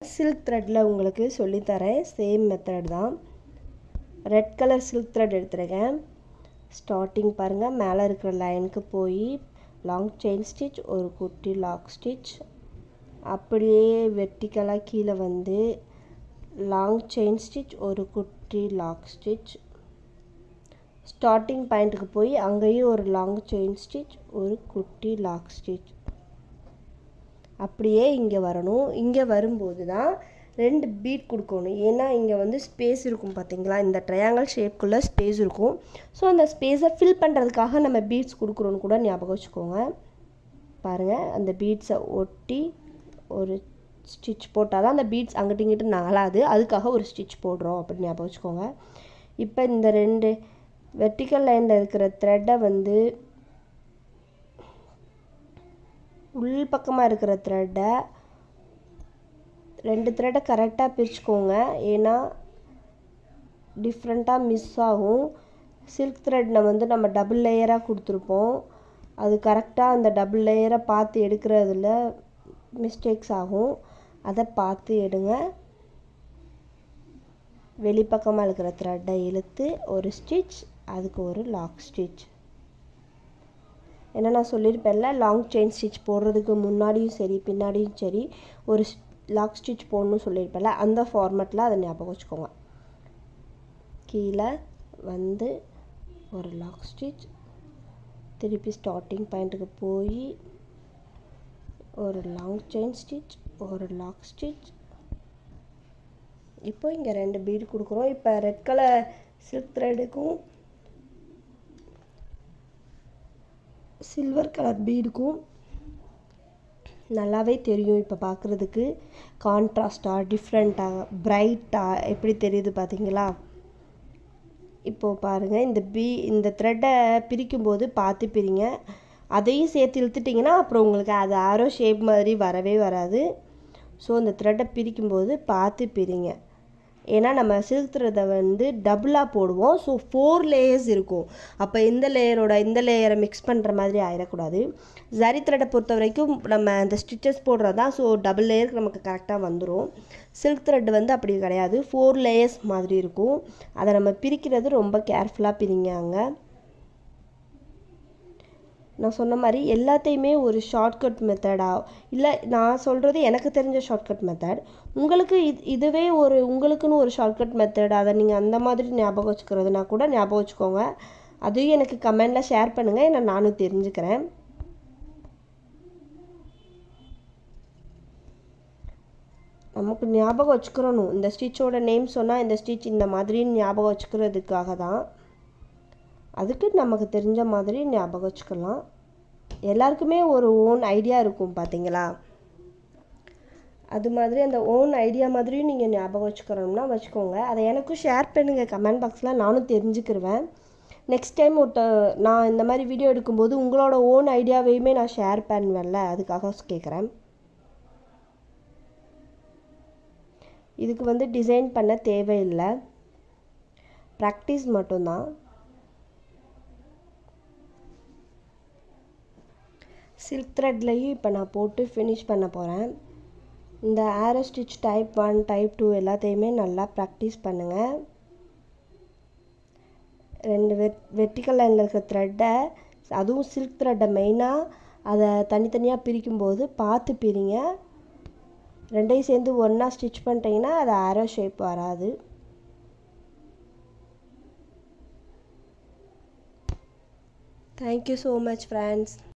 Silk த்ரெட்டில் உங்களுக்கு சொல்லித்தரேன். Same method தான். ரெட் கலர் சில்க் த்ரெட் எடுத்துருக்கேன். ஸ்டார்டிங் பாருங்கள், மேலே இருக்கிற லைனுக்கு போய் லாங் செயின் ஸ்டிச், ஒரு குட்டி லாக் ஸ்டிச், அப்படியே வெர்டிக்கலாக கீழே வந்து லாங் செயின் ஸ்டிச், ஒரு குட்டி லாக் ஸ்டிச், ஸ்டார்டிங் பாயிண்ட்டுக்கு போய் அங்கேயும் ஒரு லாங் செயின் ஸ்டிச், ஒரு குட்டி லாக் ஸ்டிச், அப்படியே இங்கே வரணும். இங்கே வரும்போது தான் 2 பீட் கொடுக்கணும். ஏன்னா இங்கே வந்து ஸ்பேஸ் இருக்கும் பார்த்தீங்களா, இந்த ட்ரையாங்கிள் ஷேப்குள்ளே ஸ்பேஸ் இருக்கும். ஸோ அந்த ஸ்பேஸை ஃபில் பண்ணுறதுக்காக நம்ம பீட்ஸ் கொடுக்குறோன்னு கூட ஞாபகம் வச்சுக்கோங்க. பாருங்கள், அந்த பீட்ஸை ஒட்டி ஒரு ஸ்டிச் போட்டால் தான் அந்த பீட்ஸ் அங்கிட்டு இங்கிட்டு நகலாது. அதுக்காக ஒரு ஸ்டிச் போடுறோம் அப்படின்னு ஞாபகம் வச்சுக்கோங்க. இப்போ இந்த 2 வெர்டிக்கல் லைனில் இருக்கிற த்ரெட்டை வந்து உள் பக்கமாக இருக்கிற த்ரெட்டை 2 த்ரெட்டை கரெக்டாக பிரிச்சுக்கோங்க. ஏன்னா டிஃப்ரெண்ட்டாக மிஸ் ஆகும். சில்க் த்ரெட்டில் வந்து நம்ம டபுள் லேயராக கொடுத்துருப்போம். அது கரெக்டாக அந்த டபுள் லேயரை பார்த்து எடுக்கிறதுல மிஸ்டேக்ஸ் ஆகும். அதை பார்த்து எடுங்க. வெளிப்பக்கமாக இருக்கிற த்ரெட்டை இழுத்து ஒரு ஸ்டிச், அதுக்கு ஒரு லாக் ஸ்டிச். ஏன்னா நான் சொல்லியிருப்பேன்ல, லாங் செயின் ஸ்டிச் போடுறதுக்கு முன்னாடியும் சரி பின்னாடியும் சரி ஒரு லாக் ஸ்டிச் போடணும்னு சொல்லியிருப்பேன்ல, அந்த ஃபார்மேட்டில் அதை ஞாபகம் வச்சுக்கோங்க. கீழே வந்து ஒரு லாக் ஸ்டிச், திருப்பி ஸ்டார்டிங் பாயிண்ட்டுக்கு போய் ஒரு லாங் செயின் ஸ்டிச், ஒரு லாக் ஸ்டிச். இப்போ இங்கே 2 பீட் கொடுக்குறோம். இப்போ ரெட் கலர் சில்க் த்ரெட்டுக்கும் சில்வர் கலர் பீடுக்கும் நல்லாவே தெரியும். இப்போ பார்க்குறதுக்கு கான்ட்ராஸ்டாக டிஃப்ரெண்ட்டாக பிரைட்டாக எப்படி தெரியுது பார்த்தீங்களா. இப்போது பாருங்கள், இந்த த்ரெட்டை பிரிக்கும்போது பார்த்து பிரிங்க. அதையும் சேர்த்து இழுத்துட்டிங்கன்னா அப்புறம் உங்களுக்கு அது ஆரோ ஷேப் மாதிரி வரவே வராது. ஸோ இந்த த்ரெட்டை பிரிக்கும்போது பார்த்து பிரிங்க. ஏன்னா நம்ம சில்க் த்ரெட்டை வந்து டபுளாக போடுவோம். ஸோ 4 லேயர்ஸ் இருக்கும். அப்போ இந்த லேயரை மிக்ஸ் பண்ணுற மாதிரி ஆயிடக்கூடாது. ஜரி த்ரெட்டை பொறுத்த வரைக்கும் நம்ம அந்த ஸ்டிச்சஸ் போடுறது தான். ஸோ டபுள் லேயருக்கு நமக்கு கரெக்டாக வந்துடும். சில்க் த்ரெட் வந்து அப்படி கிடையாது, 4 லேயர்ஸ் மாதிரி இருக்கும். அதை நம்ம பிரிக்கிறது ரொம்ப கேர்ஃபுல்லாக பிரிங்க. நான் சொன்ன மாதிரி எல்லாத்தையுமே ஒரு ஷார்ட்கட் மெத்தடாக இல்லை, நான் சொல்கிறது எனக்கு தெரிஞ்ச ஷார்ட்கட் மெத்தட். உங்களுக்கு இதுவே உங்களுக்குன்னு ஒரு ஷார்ட்கட் மெத்தட், அதை நீங்கள் அந்த மாதிரி ஞாபகம் வச்சுக்கிறதுனா கூட ஞாபகம் வச்சுக்கோங்க. அதையும் எனக்கு கமெண்டில் ஷேர் பண்ணுங்கள், ஏன்னா நானும் தெரிஞ்சுக்கிறேன். நமக்கு ஞாபகம் வச்சுக்கிறணும். இந்த ஸ்டிச்சோட நேம் சொன்னால் இந்த ஸ்டிச் இந்த மாதிரின்னு ஞாபகம் வச்சுக்கிறதுக்காக தான். அதுக்கு நமக்கு தெரிஞ்ச மாதிரி ஞாபகம் வச்சுக்கலாம். எல்லாருக்குமே ஒரு ஓன் ஐடியா இருக்கும் பார்த்தீங்களா. அது மாதிரி அந்த ஓன் ஐடியா மாதிரியும் நீங்கள் ஞாபகம் வச்சுக்கிறோம்னா வச்சுக்கோங்க. அதை எனக்கும் ஷேர் பண்ணுங்கள் கமெண்ட் பாக்ஸில், நானும் தெரிஞ்சுக்கிருவேன். நெக்ஸ்ட் டைம் நான் இந்த மாதிரி வீடியோ எடுக்கும்போது உங்களோட ஓன் ஐடியாவையுமே நான் ஷேர் பண்ணுவேன்ல, அதுக்காக கேட்குறேன். இதுக்கு வந்து டிசைன் பண்ண தேவையில்லை, ப்ராக்டிஸ் மட்டும்தான். சில்க் த்ரெட்லேயும் இப்போ நான் போட்டு ஃபினிஷ் பண்ண போகிறேன். இந்த ஆரோ ஸ்டிச் டைப் 1 டைப் 2 எல்லாத்தையுமே நல்லா ப்ராக்டிஸ் பண்ணுங்கள். 2 வெர்டிக்கல் லைனில் இருக்கிற த்ரெட்டை, அதுவும் சில்க் த்ரெட்டை மெயினாக அதை தனித்தனியாக பிரிக்கும்போது பார்த்து பிரிங்க. 2ஐயும் சேர்ந்து ஒன்றா ஸ்டிச் பண்ணிட்டீங்கன்னா அது ஆரோ ஷேப் வராது. Thank you so much friends.